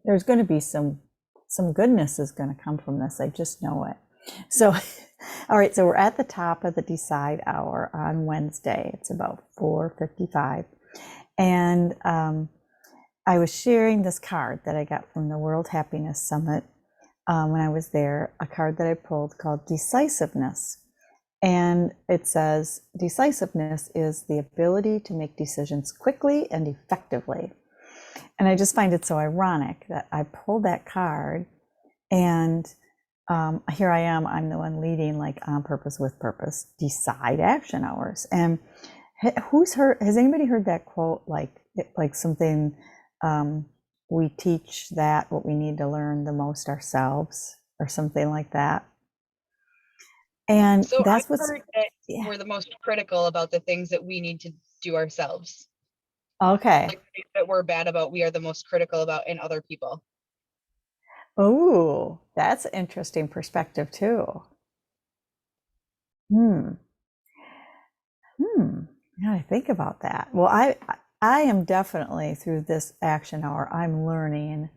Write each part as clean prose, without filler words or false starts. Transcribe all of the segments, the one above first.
there's going to be some goodness is going to come from this. I just know it. So, all right. So we're at the top of the Decide Hour on Wednesday. It's about 4:55, and I was sharing this card that I got from the World Happiness Summit when I was there. A card that I pulled called Decisiveness. And it says, decisiveness is the ability to make decisions quickly and effectively. And I just find it so ironic that I pulled that card and here I am, I'm the one leading like on purpose with purpose, decide action hours. And has anybody heard that quote? Like something, we teach that what we need to learn the most ourselves or something like that. And So I've that's what's, heard that yeah. we're the most critical about the things that we need to do ourselves. Okay. Like things that we're bad about, we are the most critical about in other people. Oh, that's an interesting perspective too. Hmm. Hmm. Now I think about that. Well, I am definitely through this action hour, I'm learning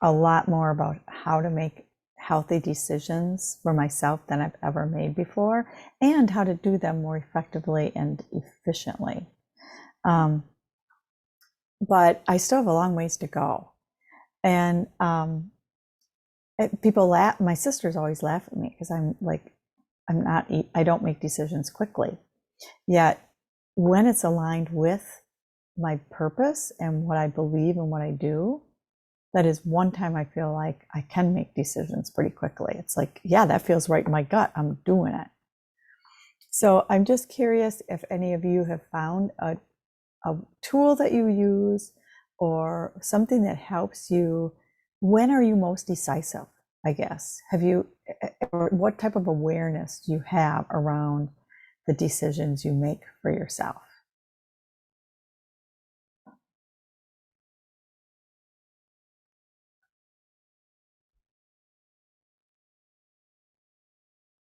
a lot more about how to make healthy decisions for myself than I've ever made before, and how to do them more effectively and efficiently. Um, but I still have a long ways to go. And people laugh. My sisters always laugh at me because I'm like, I don't make decisions quickly. Yet when it's aligned with my purpose and what I believe and what I do, that is one time I feel like I can make decisions pretty quickly. It's like, yeah, that feels right in my gut. I'm doing it. So I'm just curious if any of you have found a tool that you use or something that helps you. When are you most decisive? I guess. Have you, or what type of awareness do you have around the decisions you make for yourself?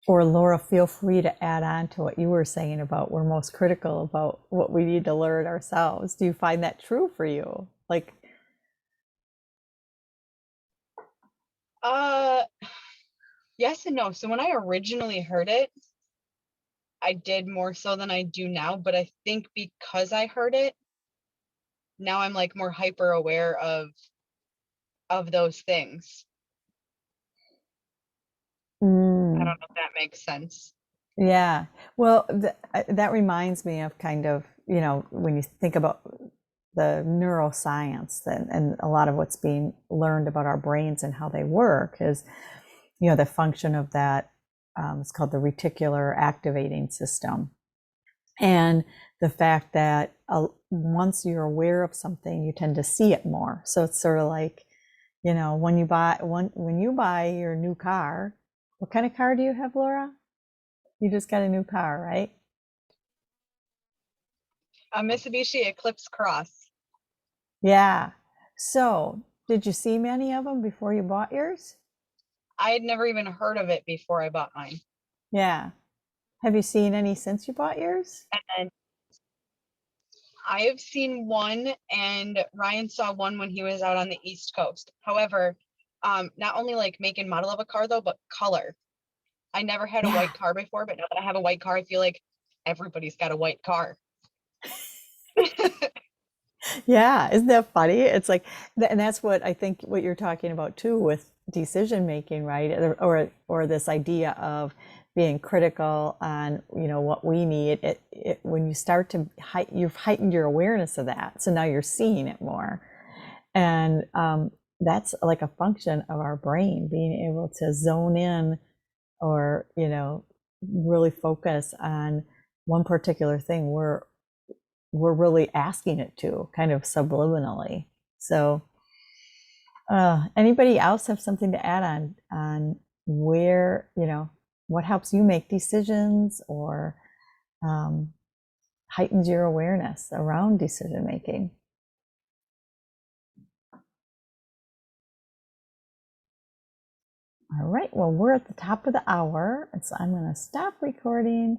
Or Laura, feel free to add on to what you were saying about we're most critical about what we need to learn ourselves. Do you find that true for you? Like, Uh, yes and no. So when I originally heard it, I did more so than I do now, but I think because I heard it, now I'm like more hyper aware of those things. I mm, don't know if that makes sense. yeah. Well, that reminds me of kind of, when you think about the neuroscience and a lot of what's being learned about our brains and how they work is, the function of that, it's called the reticular activating system. And the fact that once you're aware of something, you tend to see it more. So it's sort of like, when you buy your new car, what kind of car do you have, Laura? You just got a new car, right? A Mitsubishi Eclipse Cross. Yeah. So, did you see many of them before you bought yours? I had never even heard of it before I bought mine. Yeah. Have you seen any since you bought yours? And I have seen one, and Ryan saw one when he was out on the East Coast. However, not only like make and model of a car though, but color. I never had a Yeah. white car before, but now that I have a white car, I feel like everybody's got a white car. Yeah, isn't that funny? It's like, and that's what I think what you're talking about too with decision making, right? Or this idea of being critical on, what we need. When you start to you've heightened your awareness of that, so now you're seeing it more, and that's like a function of our brain being able to zone in or really focus on one particular thing. We're really asking it to kind of subliminally. So, anybody else have something to add on where, what helps you make decisions or um, heightens your awareness around decision making? All right, well, we're at the top of the hour, and so I'm going to stop recording